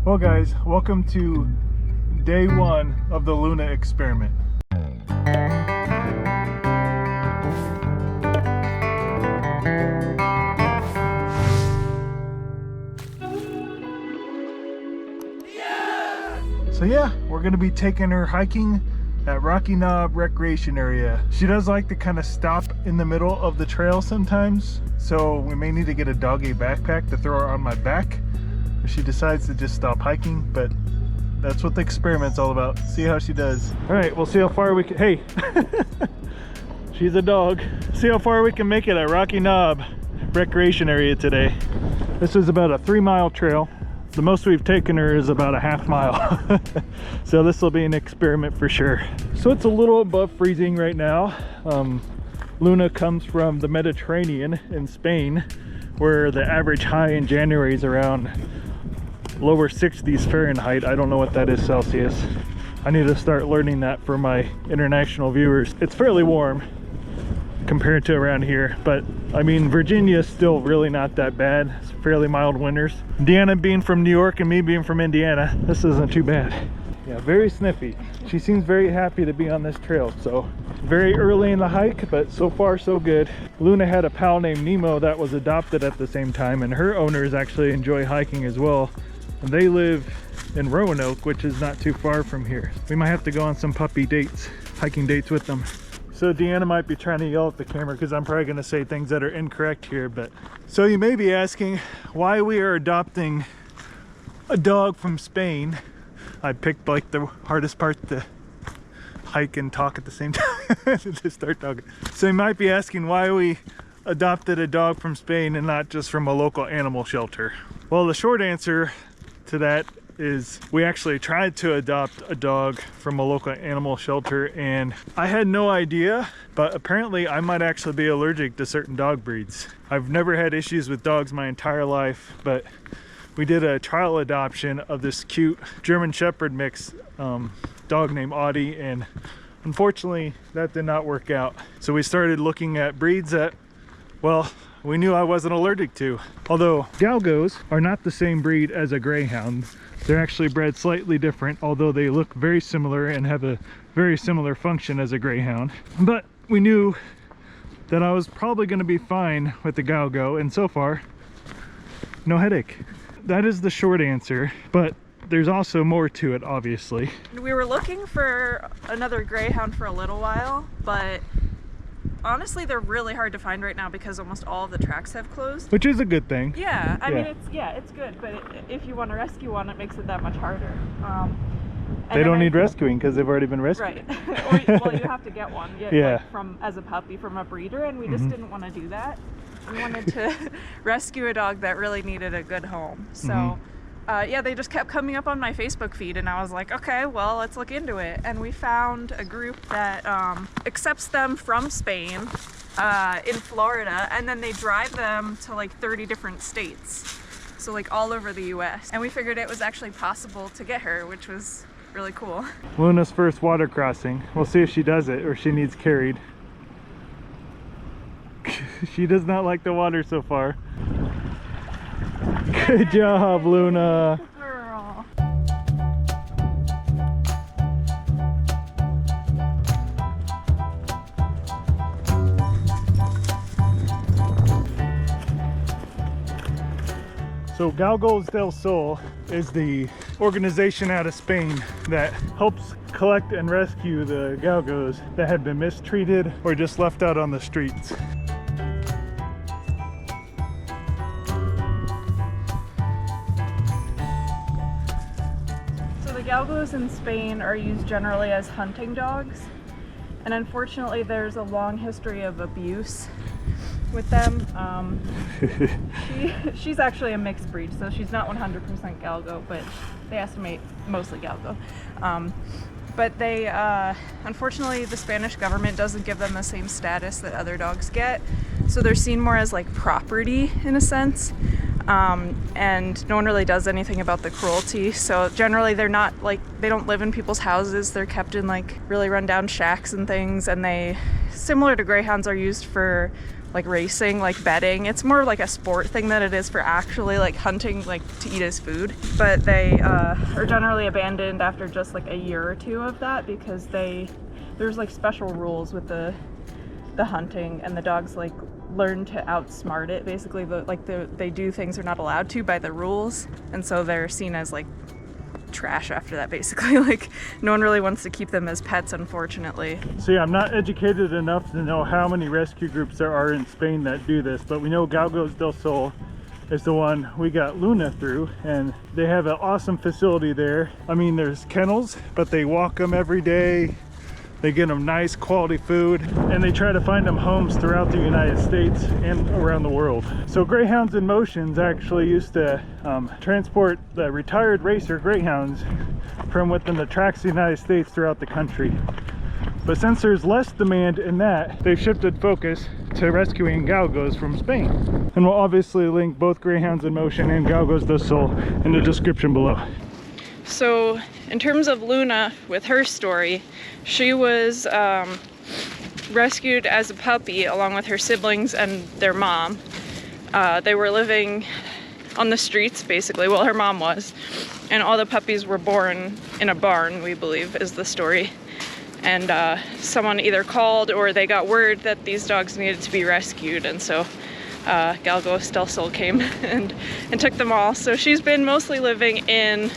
Well guys, welcome to day one of the Luna experiment. So yeah, we're gonna be taking her hiking at Rocky Knob Recreation Area. She does like to kind of stop in the middle of the trail sometimes, so we may need to get a doggy backpack to throw her on my back if she decides to just stop hiking, but that's what the experiment's all about. See how she does. All right, we'll see how far we can, hey, she's a dog. See how far we can make it at Rocky Knob Recreation Area today. This is about a 3-mile trail. The most we've taken her is about a half mile. So this will be an experiment for sure. So it's a little above freezing right now. Luna comes from the Mediterranean in Spain, where the average high in January is around lower 60s Fahrenheit. I don't know what that is Celsius. I need to start learning that for my international viewers. It's fairly warm compared to around here, but I mean, Virginia is still really not that bad. It's fairly mild winters. Deanna being from New York and me being from Indiana, this isn't too bad. Yeah, very sniffy. She seems very happy to be on this trail. So very early in the hike, but so far so good. Luna had a pal named Nemo that was adopted at the same time, and her owners actually enjoy hiking as well. And they live in Roanoke, which is not too far from here. We might have to go on some puppy dates, hiking dates with them. So Deanna might be trying to yell at the camera because I'm probably going to say things that are incorrect here. But so you may be asking why we are adopting a dog from Spain. I picked like the hardest part to hike and talk at the same time to start talking. So you might be asking why we adopted a dog from Spain and not just from a local animal shelter. Well, the short answer to that is we actually tried to adopt a dog from a local animal shelter, and I had no idea, but apparently I might actually be allergic to certain dog breeds. I've never had issues with dogs my entire life, but we did a trial adoption of this cute German Shepherd mix dog named Audie, and unfortunately that did not work out. So we started looking at breeds that, well, we knew I wasn't allergic to. Although Galgos are not the same breed as a Greyhound. They're actually bred slightly different, although they look very similar and have a very similar function as a Greyhound. But we knew that I was probably going to be fine with the Galgo, and so far, no headache. That is the short answer, but there's also more to it, obviously. We were looking for another Greyhound for a little while, but honestly they're really hard to find right now because almost all of the tracks have closed. Which is a good thing. Yeah, I mean, it's good, but if you want to rescue one, it makes it that much harder. They don't need rescuing because they've already been rescued. Right. Well, you have to get one. Yeah. Like as a puppy from a breeder, and we just didn't want to do that. We wanted to rescue a dog that really needed a good home. So yeah, they just kept coming up on my Facebook feed, and I was like, okay, well, let's look into it. And we found a group that accepts them from Spain in Florida, and then they drive them to like 30 different states, so like all over the US. And we figured it was actually possible to get her, which was really cool. Luna's first water crossing. We'll see if she does it or she needs carried. She does not like the water so far. Good job, Luna. Girl. So Galgos Del Sol is the organization out of Spain that helps collect and rescue the galgos that have been mistreated or just left out on the streets. Galgos in Spain are used generally as hunting dogs, and unfortunately there's a long history of abuse with them. She's actually a mixed breed, so she's not 100% Galgo, but they estimate mostly Galgo. But they, unfortunately, the Spanish government doesn't give them the same status that other dogs get, so they're seen more as like property in a sense. And no one really does anything about the cruelty. So generally they're not like, they don't live in people's houses. They're kept in like really rundown shacks and things. And they, similar to Greyhounds, are used for like racing, like betting. It's more like a sport thing than it is for actually like hunting, like to eat as food. But they are generally abandoned after just like a year or two of that, because there's like special rules with the hunting, and the dogs like learn to outsmart it. Basically, they do things they're not allowed to by the rules, and so they're seen as like trash after that, basically. Like, no one really wants to keep them as pets, unfortunately. So yeah, I'm not educated enough to know how many rescue groups there are in Spain that do this, but we know Galgos Del Sol is the one we got Luna through, and they have an awesome facility there. I mean, there's kennels, but they walk them every day. They get them nice quality food, and they try to find them homes throughout the United States and around the world. So Greyhounds in Motions actually used to transport the retired racer Greyhounds from within the tracks of the United States throughout the country. But since there's less demand in that, they've shifted focus to rescuing galgos from Spain. And we'll obviously link both Greyhounds in Motion and Galgos Del Sol in the description below. So in terms of Luna, with her story, she was rescued as a puppy along with her siblings and their mom. They were living on the streets, basically. Well, her mom was. And all the puppies were born in a barn, we believe, is the story. And someone either called or they got word that these dogs needed to be rescued. And so Galgos Del Sol came and took them all. So she's been mostly living in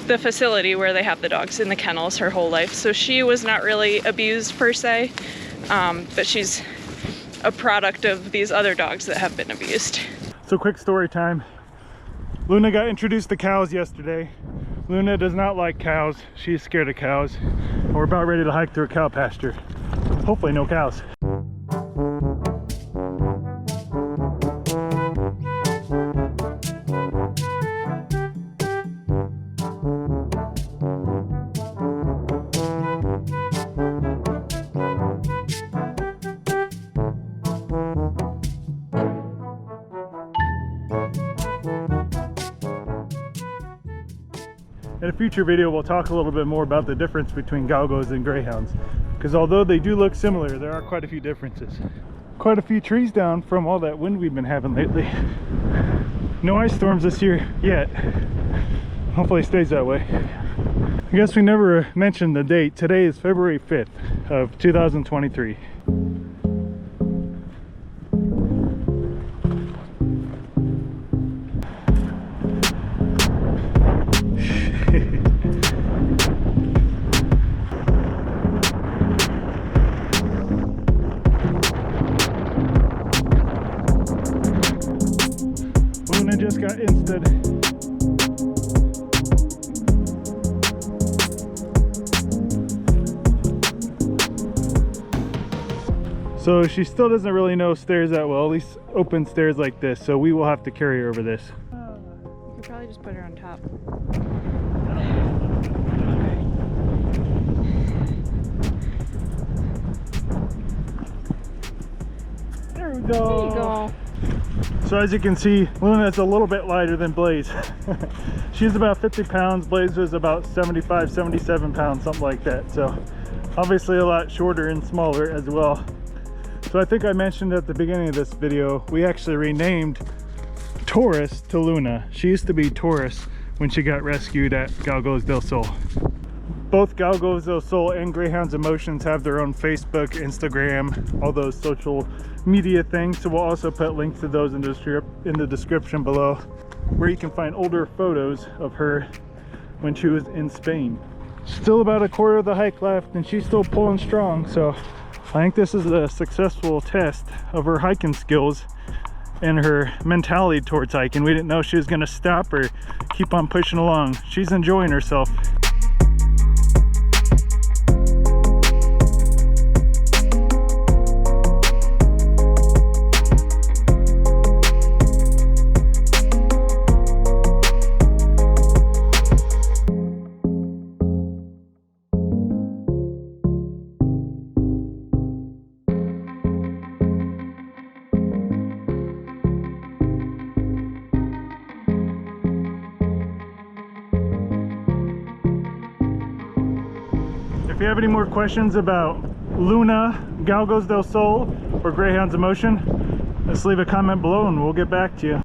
the facility where they have the dogs in the kennels her whole life. So she was not really abused per se, but she's a product of these other dogs that have been abused. So quick story time. Luna got introduced to cows yesterday. Luna does not like cows. She's scared of cows. And we're about ready to hike through a cow pasture. Hopefully no cows. In a future video, we'll talk a little bit more about the difference between galgos and greyhounds, because although they do look similar, there are quite a few differences. Quite a few trees down from all that wind we've been having lately. No ice storms this year yet. Hopefully it stays that way. I guess we never mentioned the date. Today is February 5th of 2023. Luna just got insted. So she still doesn't really know stairs that well, at least open stairs like this, so we will have to carry her over this. You could probably just put her on top. There we go. There you go. So as you can see, Luna is a little bit lighter than Blaze. She's about 50 pounds, Blaze was about 75, 77 pounds, something like that. So obviously a lot shorter and smaller as well. So I think I mentioned at the beginning of this video, we actually renamed Taurus to Luna. She used to be Taurus when she got rescued at Galgos Del Sol. Both Galgos Del Sol and Greyhounds in Motions have their own Facebook, Instagram, all those social media things. So we'll also put links to those in the description below, where you can find older photos of her when she was in Spain. Still about a quarter of the hike left, and she's still pulling strong. So I think this is a successful test of her hiking skills and her mentality towards hiking. We didn't know she was going to stop or keep on pushing along. She's enjoying herself. If you have any more questions about Luna, Galgos Del Sol, or Greyhounds in Motion, Let's leave a comment below and we'll get back to you.